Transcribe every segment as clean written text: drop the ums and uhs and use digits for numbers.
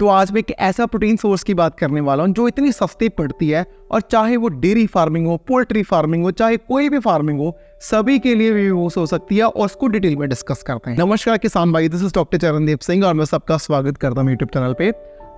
तो आज मैं एक ऐसा प्रोटीन सोर्स की बात करने वाला हूँ जो इतनी सस्ती पड़ती है और चाहे वो डेयरी फार्मिंग हो, पोल्ट्री फार्मिंग हो, चाहे कोई भी फार्मिंग हो, सभी के लिए भी यूज हो सकती है और उसको डिटेल में डिस्कस करते हैं। नमस्कार किसान भाई, this is doctor Charandeep Singh और मैं सबका स्वागत करता हूँ यूट्यूब चैनल पे।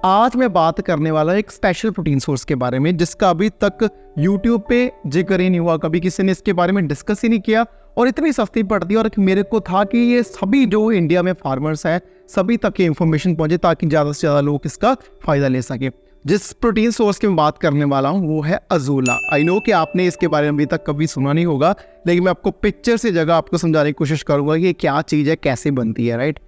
आज मैं बात करने वाला एक स्पेशल प्रोटीन सोर्स के बारे में जिसका अभी तक यूट्यूब पे जिक्र ही नहीं हुआ, कभी किसी ने इसके बारे में डिस्कस ही नहीं किया और इतनी सस्ती पड़ती है। और मेरे को था कि ये सभी जो इंडिया में फार्मर्स हैं सभी तक ये इन्फॉर्मेशन पहुंचे ताकि ज़्यादा से ज़्यादा लोग इसका फ़ायदा ले सके। जिस प्रोटीन सोर्स की मैं बात करने वाला हूँ वो है अज़ोला। आई नो कि आपने इसके बारे में अभी तक कभी सुना नहीं होगा, लेकिन मैं आपको पिक्चर से जगह आपको समझाने की कोशिश करूँगा कि ये क्या चीज़ है, कैसे बनती है। राइट,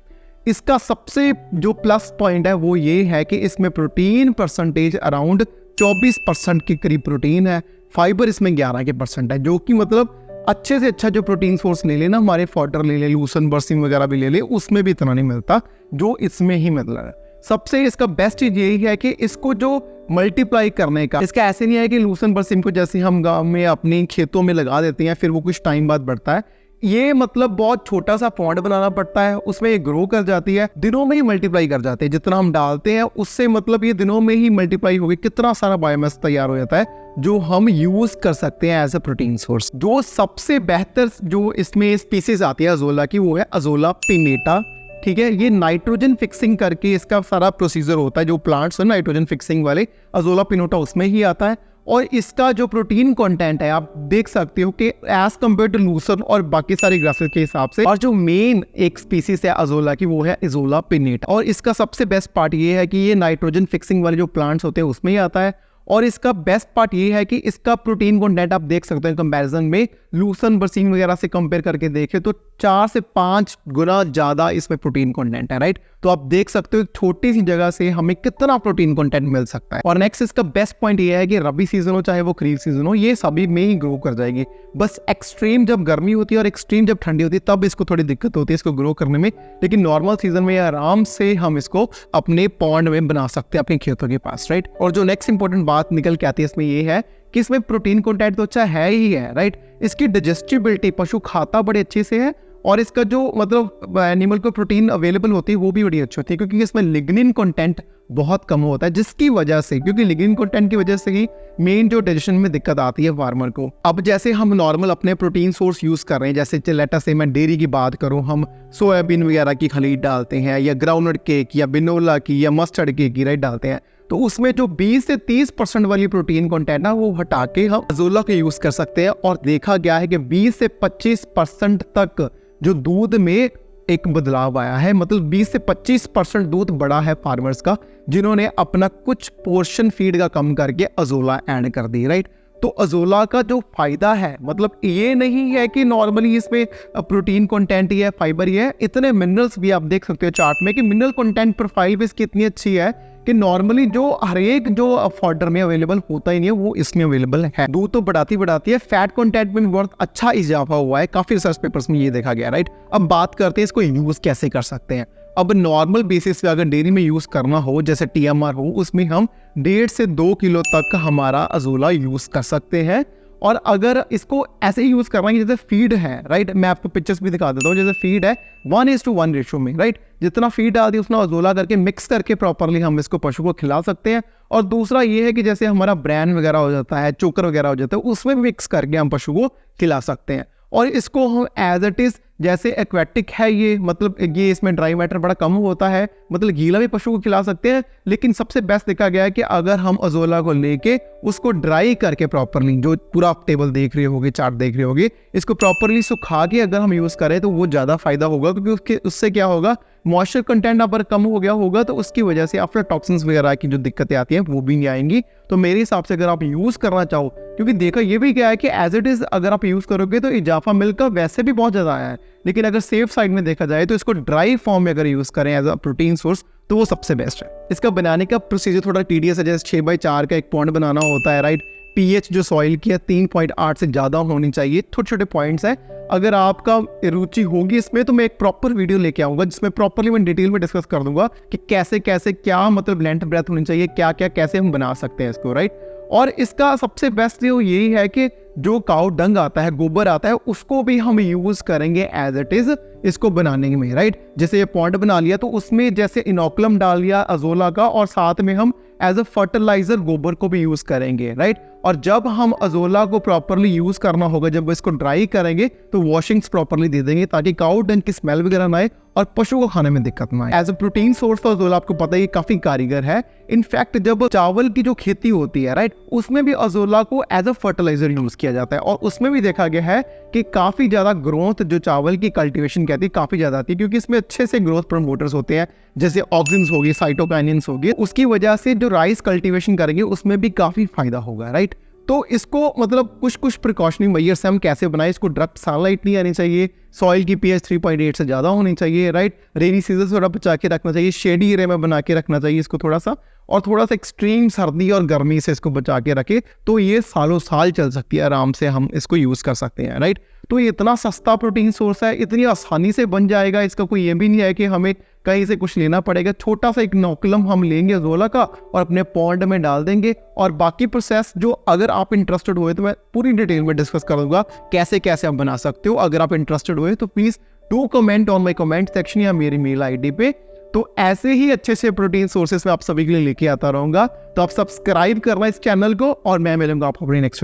इसका सबसे जो प्लस पॉइंट है वो ये है कि इसमें प्रोटीन परसेंटेज अराउंड 24% के करीब प्रोटीन है। फाइबर इसमें 11% है, जो कि मतलब अच्छे से अच्छा जो प्रोटीन सोर्स ले लेना, हमारे फॉडर ले ले, लूसन बर्सिम वगैरह भी ले ले, उसमें भी इतना नहीं मिलता जो इसमें ही मिल रहा है। सबसे इसका बेस्ट चीज यही है कि इसको जो मल्टीप्लाई करने का, इसका ऐसे नहीं है कि लूसन बर्सिम को जैसे हम गांव में अपने खेतों में लगा देते हैं फिर वो कुछ टाइम बाद बढ़ता है। ये मतलब बहुत छोटा सा पॉन्ड बनाना पड़ता है, उसमें ये ग्रो कर जाती है, दिनों में ही मल्टीप्लाई कर जाते हैं। जितना हम डालते हैं उससे मतलब ये दिनों में ही मल्टीप्लाई होगी, कितना सारा बायोमास तैयार हो जाता है जो हम यूज कर सकते हैं एज अ प्रोटीन सोर्स। जो सबसे बेहतर जो इसमें स्पीसीज आती है अज़ोला की वो है अज़ोला पिनेटा। ठीक है, ये नाइट्रोजन फिक्सिंग करके इसका सारा प्रोसीजर होता है। जो प्लांट्स है नाइट्रोजन फिक्सिंग वाले, अज़ोला पिनेटा उसमें ही आता है। और इसका जो प्रोटीन कंटेंट है आप देख सकते हो कि एज कम्पेयर टू लूसन और बाकी सारी ग्रासेस के हिसाब से, और जो मेन एक स्पीसीज है अज़ोला की वो है अज़ोला पिनेटा। और इसका सबसे बेस्ट पार्ट ये है कि ये नाइट्रोजन फिक्सिंग वाले जो प्लांट्स होते हैं उसमें ही आता है। और इसका बेस्ट पार्ट ये है कि इसका प्रोटीन कंटेंट आप देख सकते हैं कंपैरिजन में लूसन बर्सिम वगैरह से कंपेयर करके देखें तो 4 से 5 गुना ज्यादा इसमें प्रोटीन कंटेंट है। राइट, तो आप देख सकते हो एक छोटी सी जगह से हमें कितना प्रोटीन कंटेंट मिल सकता है। और नेक्स्ट इसका बेस्ट पॉइंट ये है कि रबी सीजन हो चाहे वो खरीफ सीजन हो, ये सभी में ही ग्रो कर जाएगी। बस एक्सट्रीम जब गर्मी होती है और एक्सट्रीम जब ठंडी होती है तब इसको थोड़ी दिक्कत होती है इसको ग्रो करने में, लेकिन नॉर्मल सीजन में आराम से हम इसको अपने पॉन्ड में बना सकते हैं अपने खेतों के पास। राइट, और जो नेक्स्ट इंपॉर्टेंट बात निकल के आती है इसमें ये है कि इसमें प्रोटीन कंटेंट तो अच्छा है ही है। राइट, इसकी डाइजेस्टिबिलिटी पशु खाता बड़े अच्छे से है और इसका जो मतलब एनिमल को प्रोटीन अवेलेबल होती है वो भी बड़ी अच्छी होती है, क्योंकि इसमें लिग्निन कंटेंट बहुत कम होता है, जिसकी वजह से, क्योंकि लिग्निन कंटेंट की वजह से ही मेन जो डाइजेशन में दिक्कत आती है फार्मर को। अब जैसे हम नॉर्मल अपने प्रोटीन सोर्स यूज कर रहे हैं, जैसे लेटा से मैं डेयरी की बात करूं, हम सोयाबीन वगैरह की खलीद डालते हैं या ग्राउंडनट केक या बिनोला की या मस्टर्ड केक की राइट डालते हैं, तो उसमें जो 20 से 30% वाली प्रोटीन कंटेंट ना वो हटा के हम अज़ोला का यूज कर सकते हैं। और देखा गया है कि 20 से 25% तक जो दूध में एक बदलाव आया है, मतलब 20 से 25% दूध बढ़ा है फार्मर्स का, जिन्होंने अपना कुछ पोर्शन फीड का कम करके अज़ोला ऐड कर दी। राइट, तो अज़ोला का जो फायदा है मतलब ये नहीं है कि नॉर्मली इसमें प्रोटीन कंटेंट ही है, फाइबर ही है, इतने मिनरल्स भी आप देख सकते हो चार्ट में कि मिनरल कंटेंट प्रोफाइल भी इसकी इतनी अच्छी है कि नॉर्मली जो हर एक जो फॉडर में अवेलेबल होता ही नहीं है वो इसमें अवेलेबल है। दूध तो बढ़ाती है, फैट कंटेंट में बहुत अच्छा इजाफा हुआ है, काफी रिसर्च पेपर्स में ये देखा गया। राइट, अब बात करते हैं इसको यूज कैसे कर सकते हैं। अब नॉर्मल बेसिस पे अगर डेयरी में यूज करना हो, जैसे TMR हो, उसमें हम 1.5 से 2 किलो तक हमारा अज़ोला यूज कर सकते हैं। और अगर इसको ऐसे ही यूज करना है जैसे फीड है, राइट, मैं आपको पिक्चर्स भी दिखा देता हूँ, जैसे फीड है 1:1 रेशो में। राइट, जितना फीड डाल दी उसमें अज़ोला करके मिक्स करके प्रॉपरली हम इसको पशु को खिला सकते हैं। और दूसरा ये है कि जैसे हमारा ब्रांड वगैरह हो जाता है, चोकर वगैरह हो जाता है, उसमें मिक्स करके हम पशु को खिला सकते हैं। और इसको हम एज इट इज, जैसे एक्वेटिक है ये, मतलब ये इसमें ड्राई मैटर बड़ा कम होता है, मतलब गीला भी पशु को खिला सकते हैं। लेकिन सबसे बेस्ट देखा गया है कि अगर हम अज़ोला को लेके उसको ड्राई करके प्रॉपरली, जो पूरा आप टेबल देख रहे होगे, चार्ट देख रहे होगे, इसको प्रॉपरली सुखा के अगर हम यूज करें तो वो ज्यादा फायदा होगा, क्योंकि उससे क्या होगा, मॉइस्चर कंटेंट अगर कम हो गया होगा तो उसकी वजह से आफ्टर टॉक्सिन्स वगैरह की जो दिक्कतें आती हैं वो भी नहीं आएंगी। तो मेरे हिसाब से अगर आप यूज करना चाहो, क्योंकि देखा ये भी क्या है कि एज इट इज अगर आप यूज करोगे तो इजाफा मिल्क का वैसे भी बहुत ज्यादा आया है, लेकिन अगर सेफ साइड में देखा जाए तो इसको ड्राई फॉर्म में अगर यूज करें एज अ प्रोटीन सोर्स तो वो सबसे बेस्ट है। इसका बनाने का प्रोसीजर थोड़ा टीडियस है, जैसे 6x4 का एक पॉन्ड बनाना होता है। राइट, पीएच जो सॉइल की है 3.8 से ज्यादा होनी चाहिए। छोटे छोटे पॉइंट्स हैं, अगर आपका रुचि होगी इसमें तो मैं एक प्रॉपर वीडियो लेके आऊंगा जिसमें प्रॉपरली मैं डिटेल में डिस्कस कर दूंगा कि कैसे कैसे क्या मतलब लेंथ ब्रेथ होनी चाहिए, क्या क्या कैसे हम बना सकते हैं इसको। राइट, और इसका सबसे बेस्ट जो यही है कि जो काउ डंग आता है, गोबर आता है, उसको भी हम यूज करेंगे एज इट इज इसको बनाने में, राइट। जैसे ये पॉन्ड बना लिया तो उसमें जैसे इनोकुलम डाल लिया अजोला का, और साथ में हम एज अ फर्टिलाइजर गोबर को भी यूज करेंगे, राइट। और जब हम अजोला को प्रॉपरली यूज करना होगा, जब इसको ड्राई करेंगे तो वॉशिंग्स प्रॉपरली दे देंगे ताकि काउ डंग की स्मेल वगैरह ना आए और पशु को खाने में दिक्कत ना आए। एज अ प्रोटीन सोर्स तो अजोला आपको पता ही काफी कारीगर है। इनफैक्ट जब चावल की जो खेती होती है, राइट, उसमें भी अजोला को एज अ फर्टिलाइजर यूज किया जाता है, और उसमें भी देखा गया है कि काफी ज्यादा ग्रोथ जो चावल की कल्टीवेशन कहती है काफी ज्यादा आती है, क्योंकि इसमें अच्छे से ग्रोथ प्रमोटर्स होते हैं, जैसे ऑक्सिन्स होगी, साइटोकाइनिन्स होगी। उसकी वजह से जो राइस कल्टीवेशन करेंगे उसमें भी काफी फायदा होगा, राइट। तो इसको मतलब कुछ प्रिकॉशनिंग मेजर्स से हम कैसे बनाए, इसको डायरेक्ट सनलाइट नहीं आनी चाहिए, सॉइल की पीएच 3.8 से ज़्यादा होनी चाहिए, राइट। रेनी सीजन थोड़ा बचा के रखना चाहिए, शेडी एरिया में बना के रखना चाहिए इसको थोड़ा सा, और थोड़ा सा एक्सट्रीम सर्दी और गर्मी से इसको बचा के रखे तो ये सालों साल चल सकती है, आराम से हम इसको यूज़ कर सकते हैं, राइट। तो ये इतना सस्ता प्रोटीन सोर्स है, इतनी आसानी से बन जाएगा, इसका कोई ये भी नहीं है कि हमें कहीं से कुछ लेना पड़ेगा। छोटा सा एक इनोकुलम हम लेंगे अजोला का और अपने पॉन्ड में डाल देंगे, और बाकी प्रोसेस जो अगर आप इंटरेस्टेड हुए तो मैं पूरी डिटेल में डिस्कस करूंगा कैसे कैसे आप बना सकते हो। अगर आप इंटरेस्टेड हुए तो please do comment on my comment section या मेरी मेल आईडी पे। तो ऐसे ही अच्छे से प्रोटीन सोर्सेस में आप सभी के लिए लेके आता रहूंगा। तो आप सब्सक्राइब करना इस चैनल को, और मैं मिलूंगा आपको अपनी नेक्स्ट वीडियो।